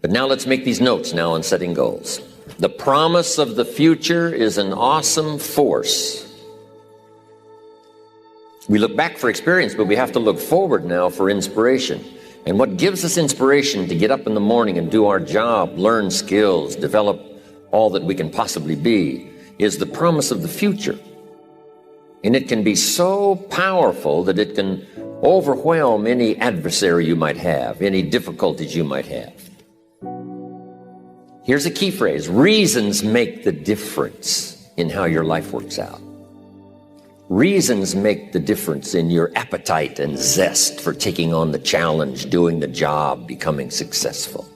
But now let's make these notes now on setting goals. The promise of the future is an awesome force. We look back for experience, but we have to look forward now for inspiration. And what gives us inspiration to get up in the morning and do our job, learn skills, develop all that we can possibly be, is the promise of the future. And it can be so powerful that it can overwhelm any adversary you might have, any difficulties you might have. Here's a key phrase: reasons make the difference in how your life works out. Reasons make the difference in your appetite and zest for taking on the challenge, doing the job, becoming successful.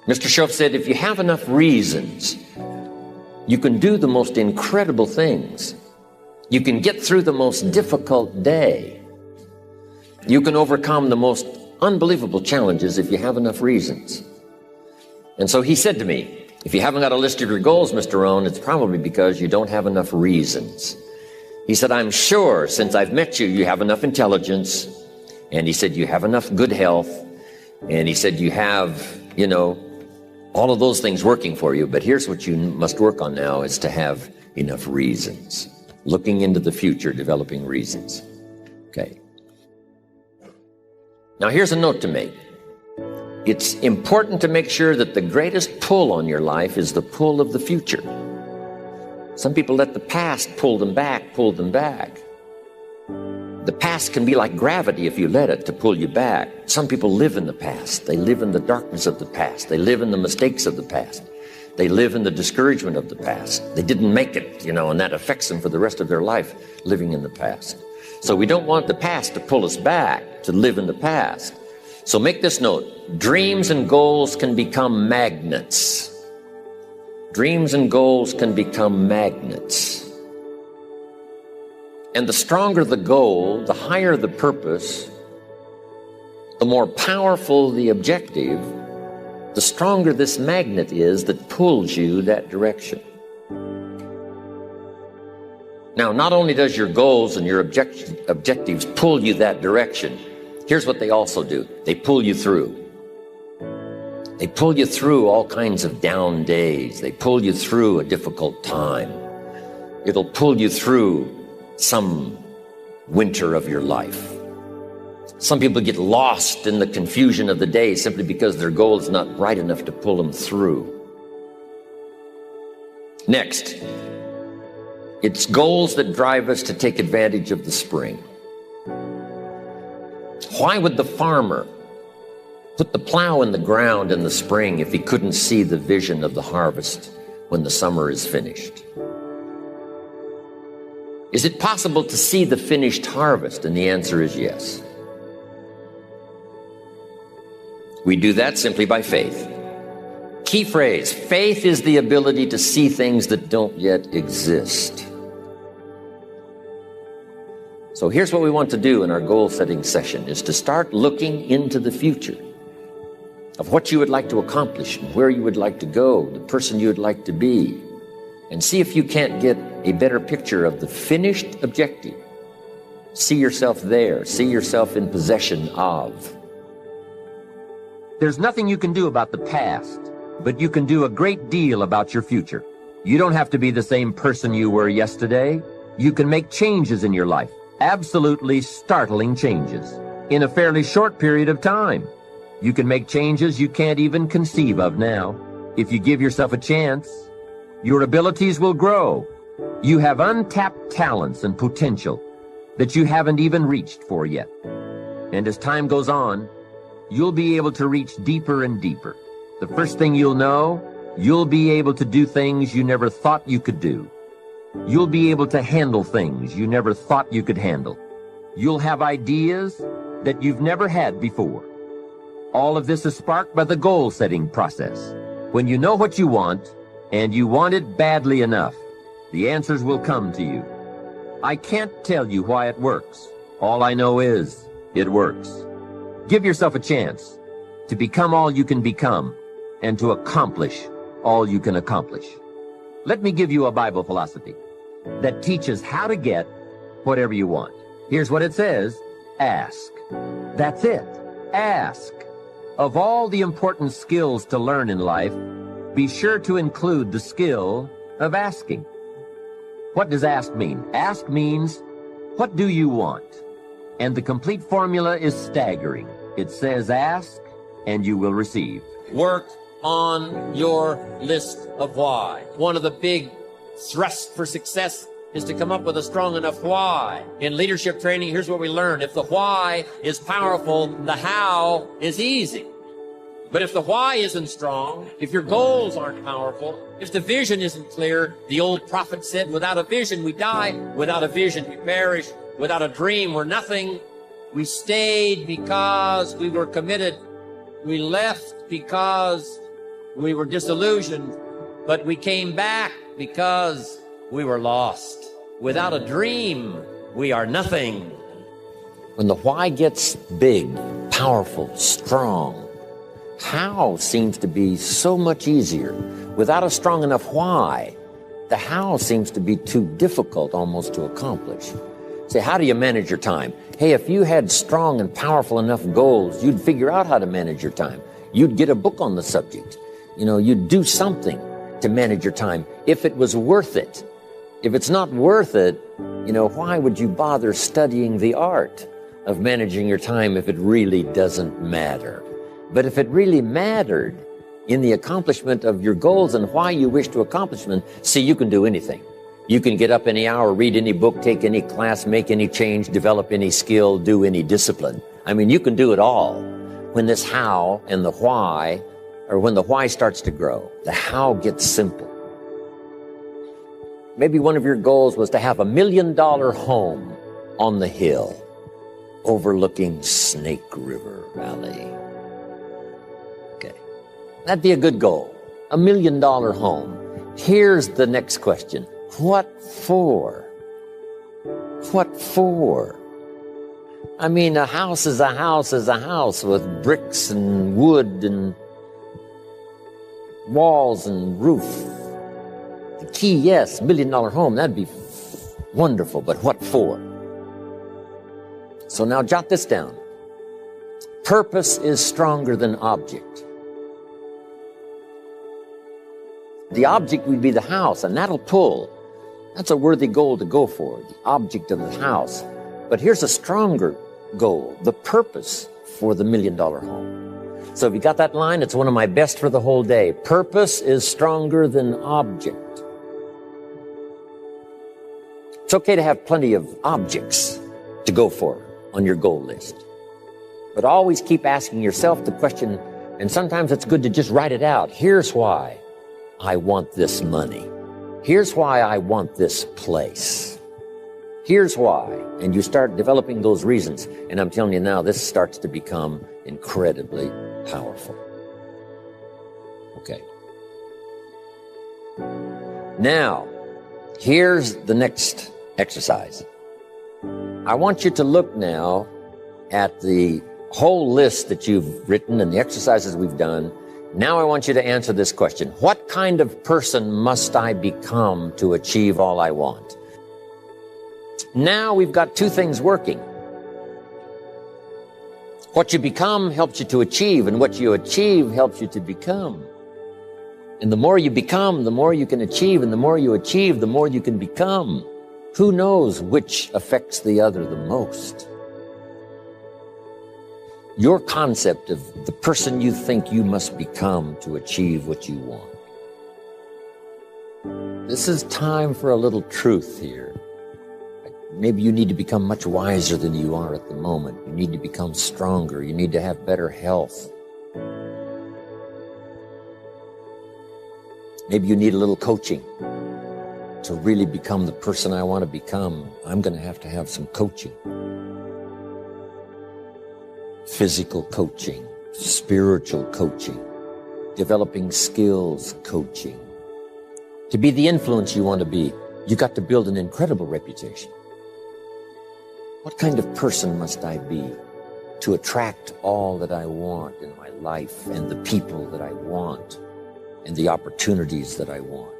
Mr. Schoaf said, if you have enough reasons, you can do the most incredible things. You can get through the most difficult day. You can overcome the most unbelievable challenges if you have enough reasons. And so he said to me, if you haven't got a list of your goals, Mr. Rohn, it's probably because you don't have enough reasons. He said, I'm sure since I've met you, you have enough intelligence. And he said, you have enough good health. And he said, you have, all of those things working for you. But here's what you must work on now is to have enough reasons. Looking into the future, developing reasons. Okay. Now here's a note to make. It's important to make sure that the greatest pull on your life is the pull of the future. Some people let the past pull them back. The past can be like gravity if you let it to pull you back. Some people live in the past. They live in the darkness of the past. They live in the mistakes of the past. They live in the discouragement of the past. They didn't make it, and that affects them for the rest of their life, living in the past. So we don't want the past to pull us back, to live in the past. So make this note: dreams and goals can become magnets. Dreams and goals can become magnets. And the stronger the goal, the higher the purpose, the more powerful the objective, the stronger this magnet is that pulls you that direction. Now, not only does your goals and your objectives pull you that direction, here's what they also do. They pull you through. They pull you through all kinds of down days. They pull you through a difficult time. It'll pull you through some winter of your life. Some people get lost in the confusion of the day simply because their goal is not bright enough to pull them through. Next, it's goals that drive us to take advantage of the spring. Why would the farmer put the plow in the ground in the spring if he couldn't see the vision of the harvest when the summer is finished? Is it possible to see the finished harvest? And the answer is yes. We do that simply by faith. Key phrase: faith is the ability to see things that don't yet exist. So here's what we want to do in our goal-setting session, is to start looking into the future of what you would like to accomplish, where you would like to go, the person you would like to be, and see if you can't get a better picture of the finished objective. See yourself there. See yourself in possession of. There's nothing you can do about the past, but you can do a great deal about your future. You don't have to be the same person you were yesterday. You can make changes in your life. Absolutely startling changes in a fairly short period of time. You can make changes you can't even conceive of now. If you give yourself a chance, your abilities will grow. You have untapped talents and potential that you haven't even reached for yet. And as time goes on, you'll be able to reach deeper and deeper. The first thing you'll know, you'll be able to do things you never thought you could do. You'll be able to handle things you never thought you could handle. You'll have ideas that you've never had before. All of this is sparked by the goal-setting process. When you know what you want, and you want it badly enough, the answers will come to you. I can't tell you why it works. All I know is, it works. Give yourself a chance to become all you can become and to accomplish all you can accomplish. Let me give you a Bible philosophy that teaches how to get whatever you want. Here's what it says: ask. That's it. Ask. Of all the important skills to learn in life, be sure to include the skill of asking. What does ask mean? Ask means, what do you want? And the complete formula is staggering. It says ask, and you will receive. Work on your list of why. One of the big thrusts for success is to come up with a strong enough why. In leadership training, here's what we learn. If the why is powerful, the how is easy. But if the why isn't strong, if your goals aren't powerful, if the vision isn't clear, the old prophet said, without a vision we die, without a vision we perish, without a dream we're nothing. We stayed because we were committed. We left because we were disillusioned, but we came back because we were lost. Without a dream, we are nothing. When the why gets big, powerful, strong, how seems to be so much easier. Without a strong enough why, the how seems to be too difficult almost to accomplish. Say, how do you manage your time? Hey, if you had strong and powerful enough goals, you'd figure out how to manage your time. You'd get a book on the subject. You'd do something to manage your time if it was worth it. If it's not worth it, why would you bother studying the art of managing your time if it really doesn't matter? But if it really mattered in the accomplishment of your goals and why you wish to accomplish them, see, you can do anything. You can get up any hour, read any book, take any class, make any change, develop any skill, do any discipline. You can do it all. When this how and the why, or when the why starts to grow, the how gets simple. Maybe one of your goals was to have $1 million home on the hill overlooking Snake River Valley. Okay, that'd be a good goal, $1 million home. Here's the next question. What for? What for? A house is a house is a house with bricks and wood and walls and roof. The key, yes, $1 million home, that'd be wonderful, but what for? So now jot this down. Purpose is stronger than object. The object would be the house, and that'll pull. That's a worthy goal to go for, the object of the house. But here's a stronger goal, the purpose for the $1 million home. So if you got that line, it's one of my best for the whole day. Purpose is stronger than object. It's okay to have plenty of objects to go for on your goal list. But always keep asking yourself the question, and sometimes it's good to just write it out. Here's why I want this money. Here's why I want this place. Here's why. And you start developing those reasons. And I'm telling you now, this starts to become incredibly powerful. Okay. Now, here's the next exercise. I want you to look now at the whole list that you've written and the exercises we've done. Now I want you to answer this question. What kind of person must I become to achieve all I want? Now we've got two things working. What you become helps you to achieve, and what you achieve helps you to become. And the more you become, the more you can achieve, and the more you achieve, the more you can become. Who knows which affects the other the most? Your concept of the person you think you must become to achieve what you want. This is time for a little truth here. Maybe you need to become much wiser than you are at the moment. You need to become stronger. You need to have better health. Maybe you need a little coaching. To really become the person I want to become, I'm going to have some coaching. Physical coaching, spiritual coaching, developing skills coaching. To be the influence you want to be, you got to build an incredible reputation. What kind of person must I be to attract all that I want in my life and the people that I want and the opportunities that I want?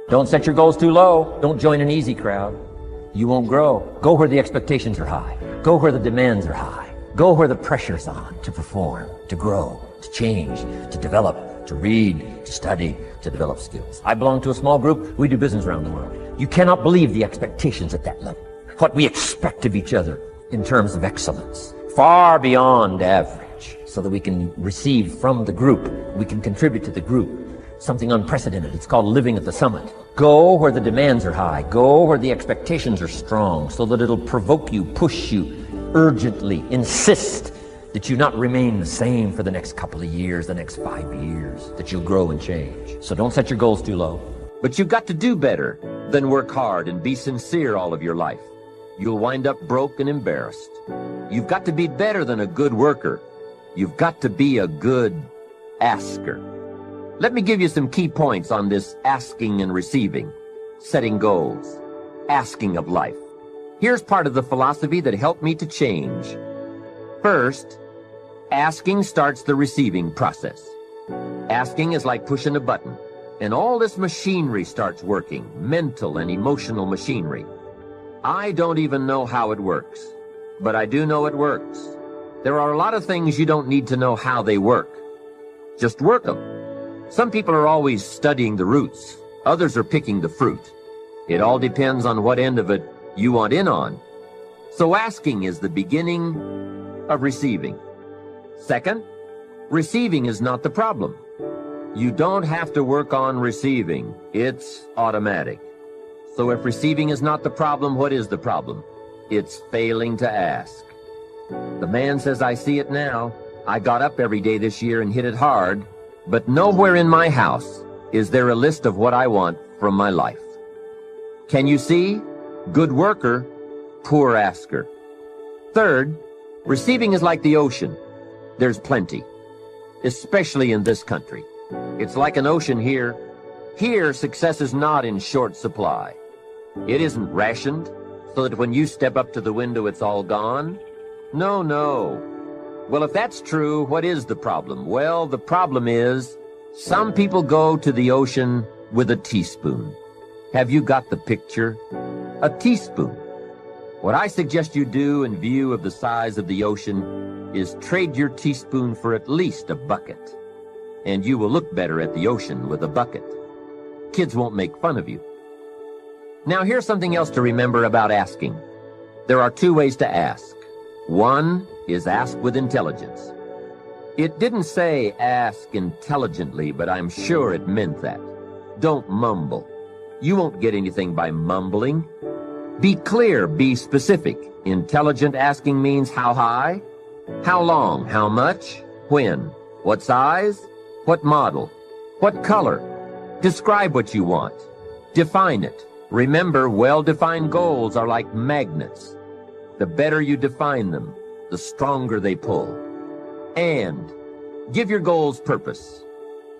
Don't set your goals too low. Don't join an easy crowd. You won't grow. Go where the expectations are high. Go where the demands are high. Go where the pressure's on to perform, to grow, to change, to develop, to read, to study, to develop skills. I belong to a small group. We do business around the world. You cannot believe the expectations at that level. What we expect of each other in terms of excellence, far beyond average, so that we can receive from the group, we can contribute to the group, something unprecedented. It's called living at the summit. Go where the demands are high. Go where the expectations are strong, so that it'll provoke you, push you, urgently insist that you not remain the same for the next couple of years, the next 5 years, that you'll grow and change. So don't set your goals too low. But you've got to do better than work hard and be sincere all of your life. You'll wind up broke and embarrassed. You've got to be better than a good worker. You've got to be a good asker. Let me give you some key points on this asking and receiving, setting goals, asking of life. Here's part of the philosophy that helped me to change. First, asking starts the receiving process. Asking is like pushing a button, and all this machinery starts working, mental and emotional machinery. I don't even know how it works, but I do know it works. There are a lot of things you don't need to know how they work. Just work them. Some people are always studying the roots. Others are picking the fruit. It all depends on what end of it you want in on. So asking is the beginning of receiving. Second, receiving is not the problem. You don't have to work on receiving. It's automatic. So if receiving is not the problem, what is the problem? It's failing to ask. The man says, I see it now. I got up every day this year and hit it hard, but nowhere in my house is there a list of what I want from my life. Can you see? Good worker, poor asker. Third, receiving is like the ocean. There's plenty, especially in this country. It's like an ocean here. Here, success is not in short supply. It isn't rationed, so that when you step up to the window, it's all gone. No, no. Well, if that's true, what is the problem? Well, the problem is some people go to the ocean with a teaspoon. Have you got the picture? A teaspoon. What I suggest you do in view of the size of the ocean is trade your teaspoon for at least a bucket. And you will look better at the ocean with a bucket. Kids won't make fun of you. Now, here's something else to remember about asking. There are two ways to ask. One is ask with intelligence. It didn't say ask intelligently, but I'm sure it meant that. Don't mumble. You won't get anything by mumbling. Be clear, be specific. Intelligent asking means how high, how long, how much, when, what size, what model, what color. Describe what you want. Define it. Remember, well-defined goals are like magnets. The better you define them, the stronger they pull. And give your goals purpose.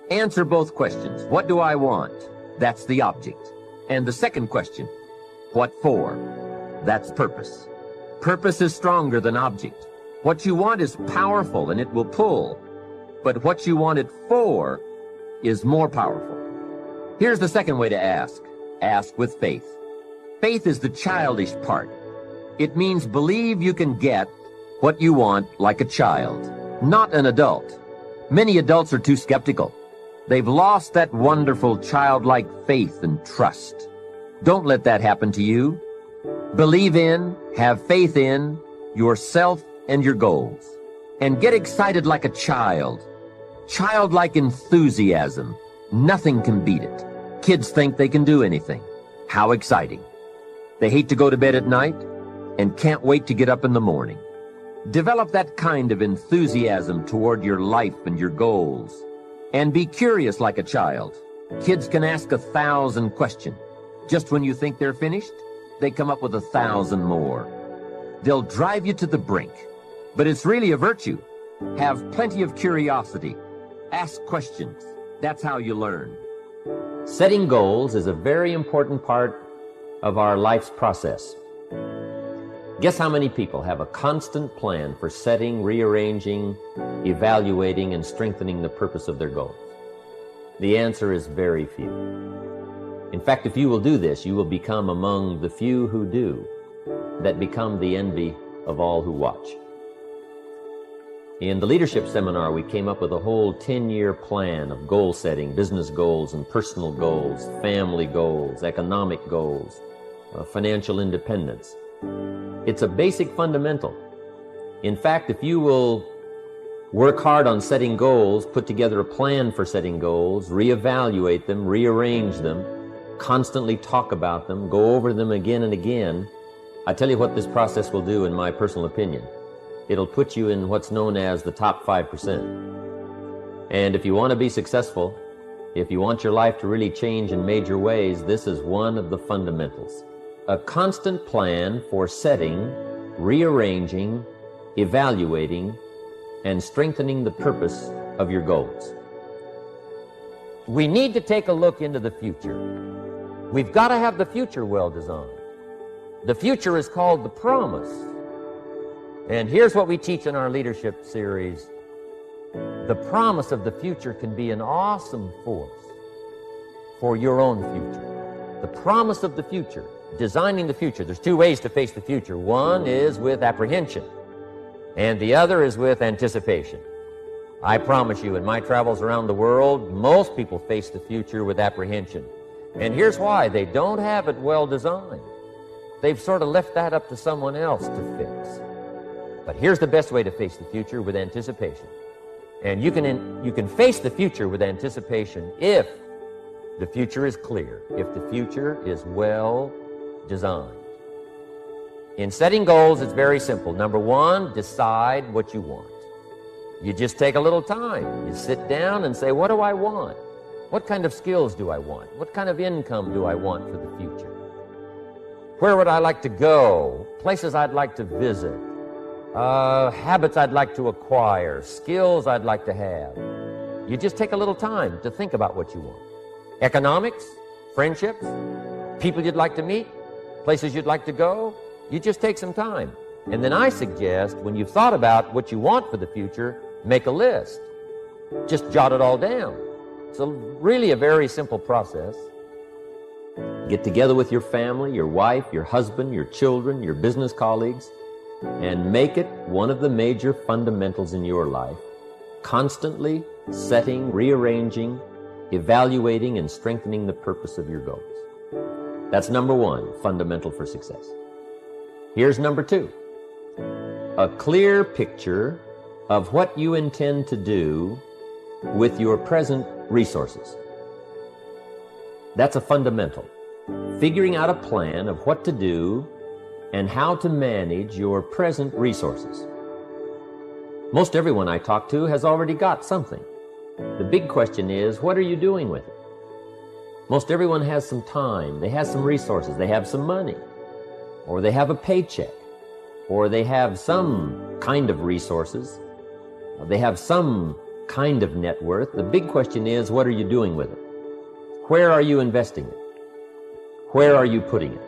Answer both questions. What do I want? That's the object. And the second question, what for? That's purpose. Purpose is stronger than object. What you want is powerful and it will pull. But what you want it for is more powerful. Here's the second way to ask. Ask with faith. Faith is the childish part. It means believe you can get what you want like a child, not an adult. Many adults are too skeptical. They've lost that wonderful childlike faith and trust. Don't let that happen to you. Believe in, have faith in yourself and your goals. And get excited like a child. Childlike enthusiasm. Nothing can beat it. Kids think they can do anything. How exciting. They hate to go to bed at night and can't wait to get up in the morning. Develop that kind of enthusiasm toward your life and your goals. And be curious like a child. Kids can ask 1,000 questions. Just when you think they're finished, they come up with 1,000 more. They'll drive you to the brink. But it's really a virtue. Have plenty of curiosity. Ask questions. That's how you learn. Setting goals is a very important part of our life's process. Guess how many people have a constant plan for setting, rearranging, evaluating, and strengthening the purpose of their goals? The answer is very few. In fact, if you will do this, you will become among the few who do, that become the envy of all who watch. In the leadership seminar, we came up with a whole 10-year plan of goal setting, business goals and personal goals, family goals, economic goals, financial independence. It's a basic fundamental. In fact, if you will work hard on setting goals, put together a plan for setting goals, reevaluate them, rearrange them, constantly talk about them, go over them again and again, I tell you what this process will do in my personal opinion. It'll put you in what's known as the top 5%. And if you want to be successful, if you want your life to really change in major ways, this is one of the fundamentals. A constant plan for setting, rearranging, evaluating, and strengthening the purpose of your goals. We need to take a look into the future. We've got to have the future well designed. The future is called the promise. And here's what we teach in our leadership series. The promise of the future can be an awesome force for your own future. The promise of the future, designing the future. There's two ways to face the future. One is with apprehension, and the other is with anticipation. I promise you, in my travels around the world, most people face the future with apprehension. And here's why. They don't have it well designed. They've sort of left that up to someone else to fix. But here's the best way to face the future, with anticipation. And you can face the future with anticipation if the future is clear, if the future is well designed. In setting goals, it's very simple. Number one, decide what you want. You just take a little time. You sit down and say, what do I want? What kind of skills do I want? What kind of income do I want for the future? Where would I like to go? Places I'd like to visit. Habits I'd like to acquire, skills I'd like to have. You just take a little time to think about what you want. Economics, friendships, people you'd like to meet, places you'd like to go. You just take some time. And then I suggest, when you've thought about what you want for the future, make a list. Just jot it all down. It's really a very simple process. Get together with your family, your wife, your husband, your children, your business colleagues, and make it one of the major fundamentals in your life, constantly setting, rearranging, evaluating, and strengthening the purpose of your goals. That's number one, fundamental for success. Here's number two, a clear picture of what you intend to do with your present resources. That's a fundamental. Figuring out a plan of what to do and how to manage your present resources. Most everyone I talk to has already got something. The big question is, what are you doing with it? Most everyone has some time, they have some resources, they have some money, or they have a paycheck, or they have some kind of resources, they have some kind of net worth. The big question is, what are you doing with it? Where are you investing it? Where are you putting it?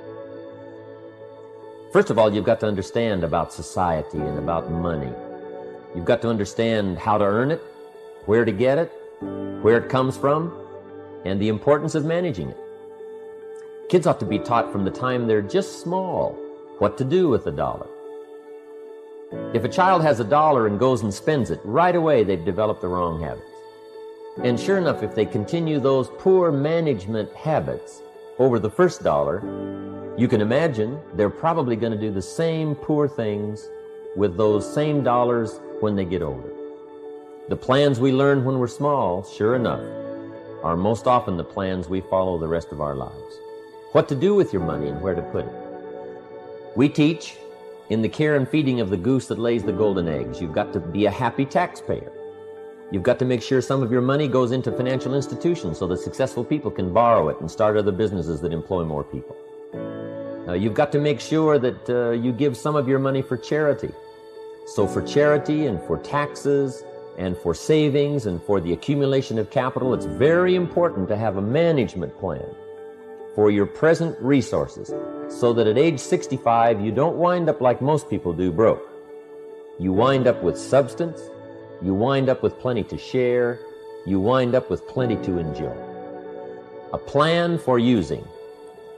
First of all, you've got to understand about society and about money. You've got to understand how to earn it, where to get it, where it comes from, and the importance of managing it. Kids ought to be taught from the time they're just small what to do with a dollar. If a child has a dollar and goes and spends it, right away they've developed the wrong habits. And sure enough, if they continue those poor management habits over the first dollar, you can imagine they're probably going to do the same poor things with those same dollars when they get older. The plans we learn when we're small, sure enough, are most often the plans we follow the rest of our lives. What to do with your money and where to put it. We teach in the care and feeding of the goose that lays the golden eggs. You've got to be a happy taxpayer. You've got to make sure some of your money goes into financial institutions so that successful people can borrow it and start other businesses that employ more people. You've got to make sure that you give some of your money for charity. So for charity and for taxes and for savings and for the accumulation of capital, it's very important to have a management plan for your present resources so that at age 65 you don't wind up like most people do, broke. You wind up with substance, you wind up with plenty to share, you wind up with plenty to enjoy. A plan for using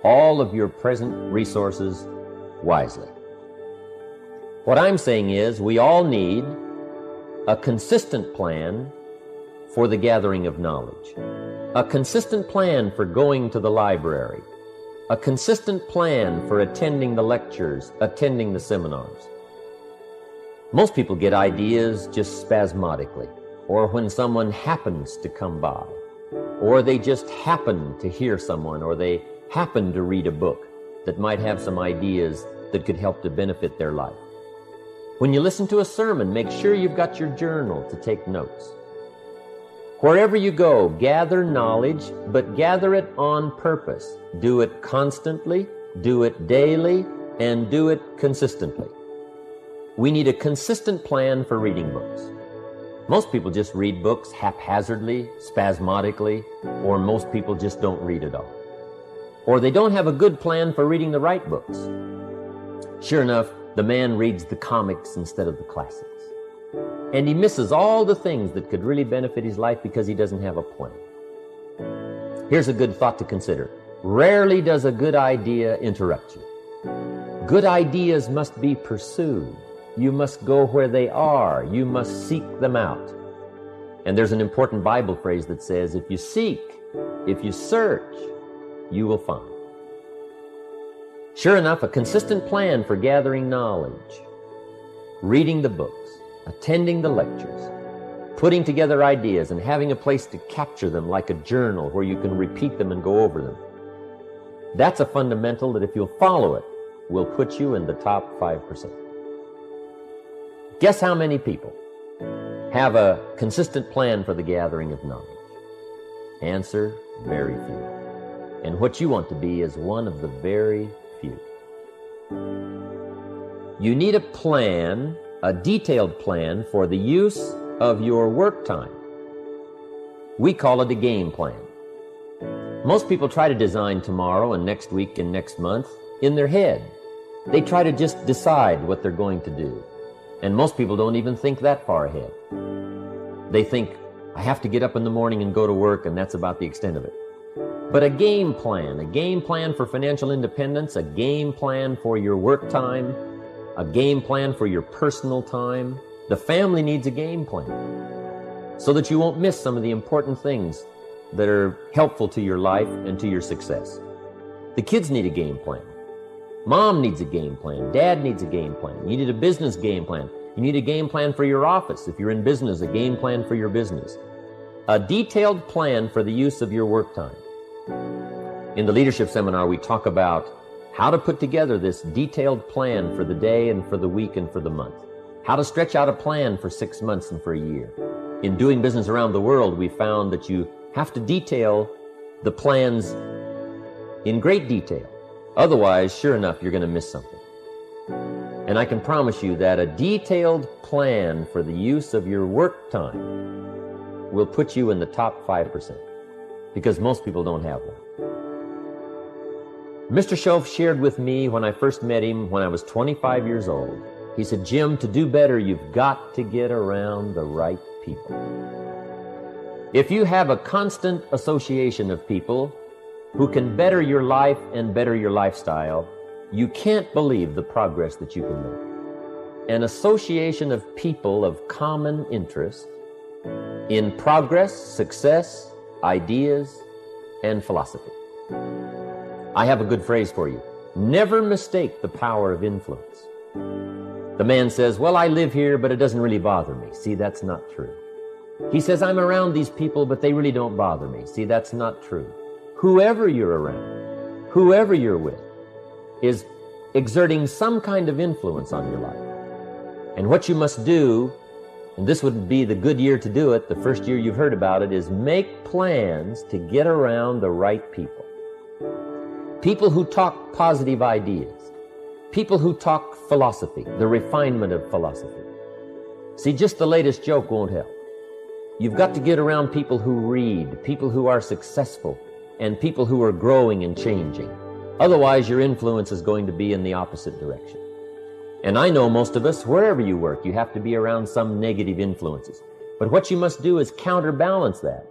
all of your present resources wisely. What I'm saying is we all need a consistent plan for the gathering of knowledge, a consistent plan for going to the library, a consistent plan for attending the lectures, attending the seminars. Most people get ideas just spasmodically, or when someone happens to come by, or they just happen to hear someone, or they happen to read a book that might have some ideas that could help to benefit their life. When you listen to a sermon, make sure you've got your journal to take notes. Wherever you go, gather knowledge, but gather it on purpose. Do it constantly, do it daily, and do it consistently. We need a consistent plan for reading books. Most people just read books haphazardly, spasmodically, or most people just don't read at all. Or they don't have a good plan for reading the right books. Sure enough, the man reads the comics instead of the classics. And he misses all the things that could really benefit his life because he doesn't have a plan. Here's a good thought to consider. Rarely does a good idea interrupt you. Good ideas must be pursued. You must go where they are. You must seek them out. And there's an important Bible phrase that says, if you seek, if you search, you will find. Sure enough, a consistent plan for gathering knowledge, reading the books, attending the lectures, putting together ideas and having a place to capture them like a journal where you can repeat them and go over them. That's a fundamental that if you'll follow it, will put you in the top 5%. Guess how many people have a consistent plan for the gathering of knowledge? Answer, very few. And what you want to be is one of the very few. You need a plan, a detailed plan for the use of your work time. We call it a game plan. Most people try to design tomorrow and next week and next month in their head. They try to just decide what they're going to do. And most people don't even think that far ahead. They think, I have to get up in the morning and go to work, and that's about the extent of it. But a game plan for financial independence, a game plan for your work time, a game plan for your personal time. The family needs a game plan so that you won't miss some of the important things that are helpful to your life and to your success. The kids need a game plan. Mom needs a game plan. Dad needs a game plan. You need a business game plan. You need a game plan for your office. If you're in business, a game plan for your business. A detailed plan for the use of your work time. In the leadership seminar, we talk about how to put together this detailed plan for the day and for the week and for the month. How to stretch out a plan for 6 months and for a year. In doing business around the world, we found that you have to detail the plans in great detail. Otherwise, sure enough, you're going to miss something. And I can promise you that a detailed plan for the use of your work time will put you in the top 5%, because most people don't have one. Mr. Shoaff shared with me when I first met him when I was 25 years old. He said, Jim, to do better, you've got to get around the right people. If you have a constant association of people who can better your life and better your lifestyle, you can't believe the progress that you can make. An association of people of common interest in progress, success, ideas, and philosophy. I have a good phrase for you. Never mistake the power of influence. The man says, well, I live here, but it doesn't really bother me. See, that's not true. He says, I'm around these people, but they really don't bother me. See, that's not true. Whoever you're around, whoever you're with, is exerting some kind of influence on your life. And what you must do, and this would be the good year to do it, the first year you've heard about it, is make plans to get around the right people. People who talk positive ideas. People who talk philosophy, the refinement of philosophy. See, just the latest joke won't help. You've got to get around people who read, people who are successful, and people who are growing and changing. Otherwise, your influence is going to be in the opposite direction. And I know most of us, wherever you work, you have to be around some negative influences. But what you must do is counterbalance that